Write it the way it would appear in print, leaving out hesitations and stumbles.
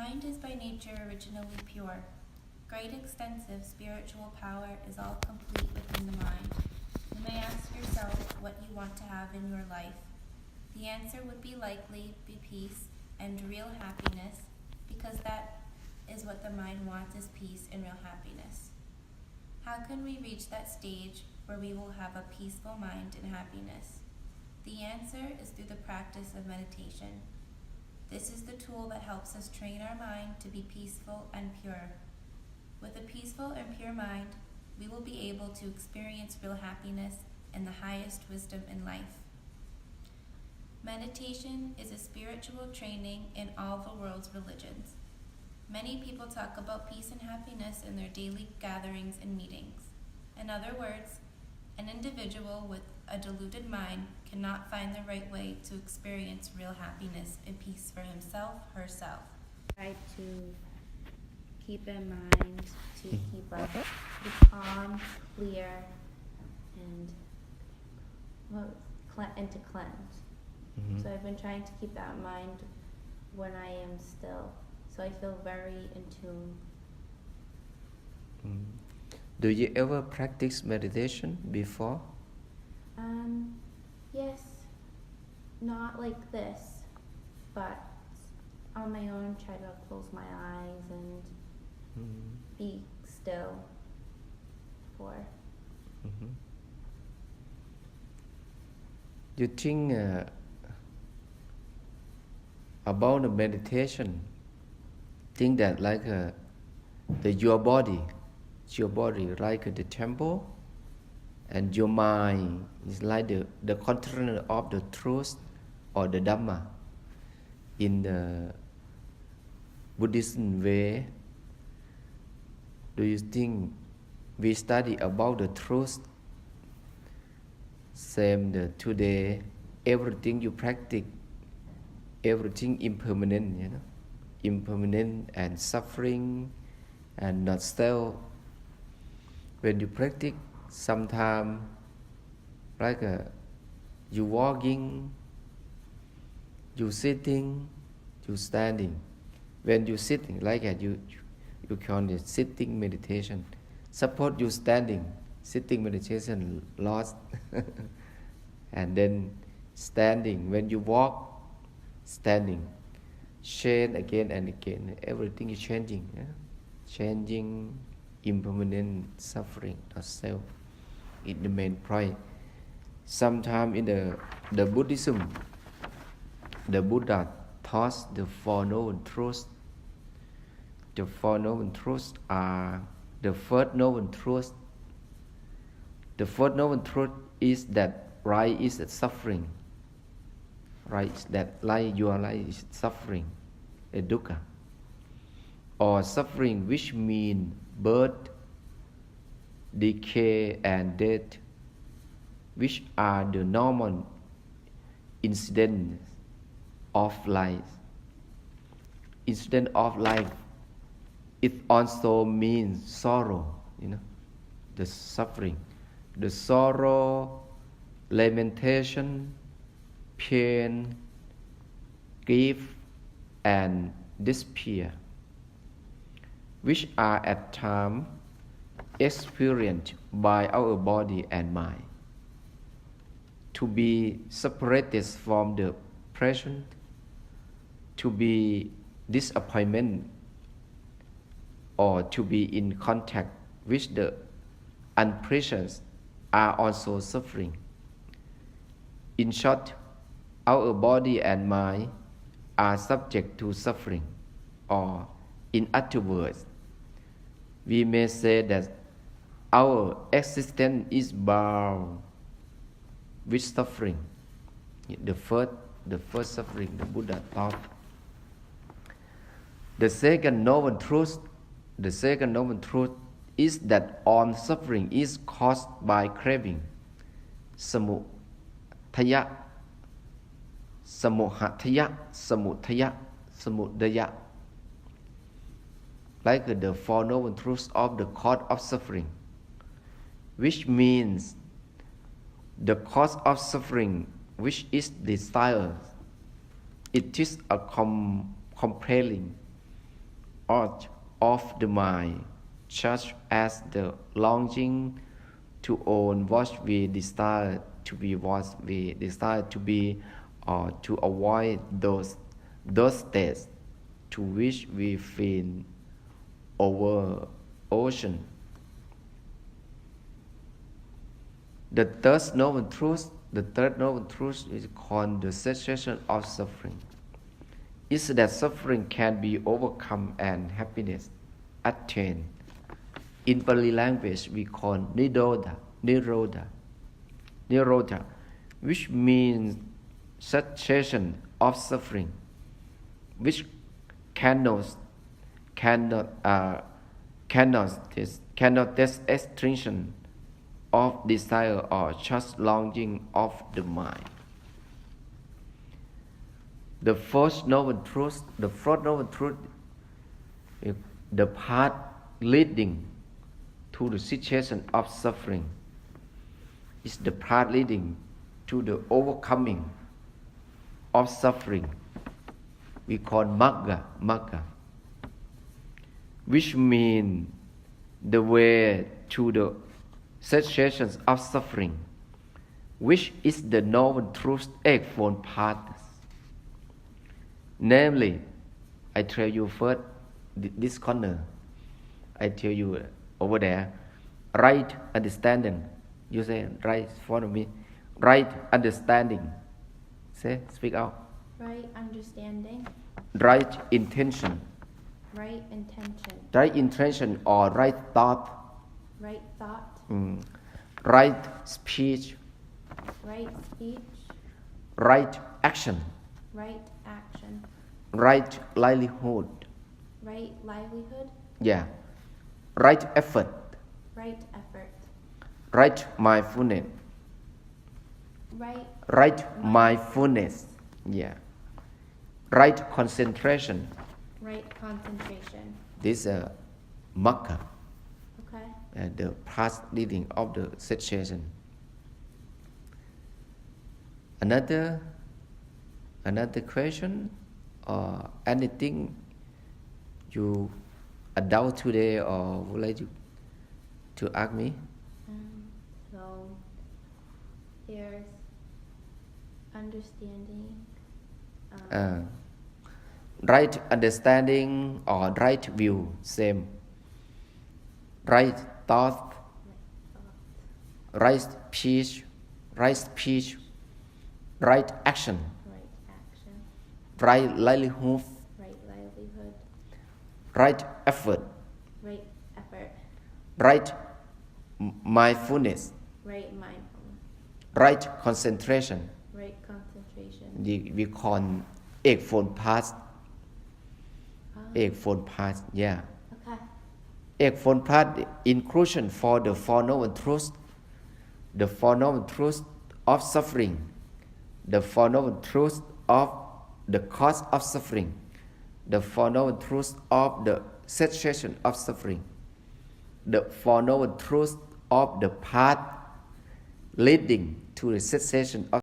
mind is by nature originally pure. Great extensive spiritual power is all complete within the mind. You may ask yourself what you want to have in your life. The answer would likely be peace and real happiness, because that is what the mind wants, is peace and real happiness. How can we reach that stage where we will have a peaceful mind and happiness? The answer is through the practice of meditation. This is the tool that helps us train our mind to be peaceful and pure. With a peaceful and pure mind, we will be able to experience real happiness and the highest wisdom in life. Meditation is a spiritual training in all the world's religions. Many people talk about peace and happiness in their daily gatherings and meetings. In other words, an individual with a deluded mind cannot find the right way to experience real happiness and peace for himself, herself. Try to keep in mind to keep up the calm, clear, and to cleanse. So I've been trying to keep that in mind when I am still. So I feel very in tune. Do you ever practice meditation before? Yes. Not like this, but on my own try to close my eyes and be still for. You think about the meditation, think that like your body like the temple, and your mind is like the container of the truth or the Dhamma. In the Buddhism way, do you think we study about the truth? Same today, everything you practice, everything impermanent, impermanent and suffering and not self. When you practice, sometimes like you walking, you sitting, you standing. When you sitting like you call it sitting meditation. Suppose you standing, sitting meditation lost, and then standing. When you walk, standing, change again and again. Everything is changing, changing, impermanent, suffering, not self. It's the main point. Sometimes in the Buddhism, the Buddha taught the Four Noble Truths. The Four Noble Truths are the first Noble Truth. The first Noble Truth is that life is suffering. Right? That life, your life is suffering, a dukkha. Or suffering, which means birth, decay, and death, which are the normal incidents of life. Incident of life, it also means sorrow, the suffering, the sorrow, lamentation, pain, grief, and despair, which are at times experienced by our body and mind. To be separated from the present, to be disappointment, or to be in contact with the unprecious are also suffering. In short, our body and mind are subject to suffering, or in other words, we may say that our existence is bound with suffering. The first suffering the Buddha taught. The second noble truth is that all suffering is caused by craving, samudaya, like the Four Noble Truths of the cause of suffering, which means the cause of suffering, which is desire. It is a compelling of the mind, such as the longing to own what we desire to be, what we desire to be, or to avoid those states to which we feel over ocean. The third noble truth is called the cessation of suffering. Is that suffering can be overcome and happiness attained. In Pali language, we call nirodha, which means cessation of suffering, which cannot test extinction of desire or just longing of the mind. The fourth noble truth is the path leading to the situation of suffering. Is the path leading to the overcoming of suffering. We call magga, which means the way to the cessation of suffering, which is the noble truth eightfold path. Namely, I tell you first, this corner, I tell you over there, right understanding. You say, right, follow me. Right understanding. Say, speak out. Right understanding. Right intention. Right intention. Right intention or right thought. Right thought. Right speech. Right speech. Right action. Right action. Right livelihood. Right livelihood. Yeah. Right effort. Right effort. Right mindfulness. Right mindfulness. Yeah. Right concentration. Right concentration. This is magga. Okay. The path leading of the cessation. Another question or anything you doubt today or would like to ask me? So there's understanding. Right understanding or right view, same. Right thought, right speech, right action, right livelihood, right effort, right mindfulness, right concentration. We call eightfold path. Eightfold path, yeah. Okay. Eightfold path inclusion for the Four Noble Truths, the Four Noble Truths of suffering, the Four Noble Truths of the cause of suffering, the Four Noble Truths of the cessation of suffering, the Four Noble Truths of the path leading to the cessation of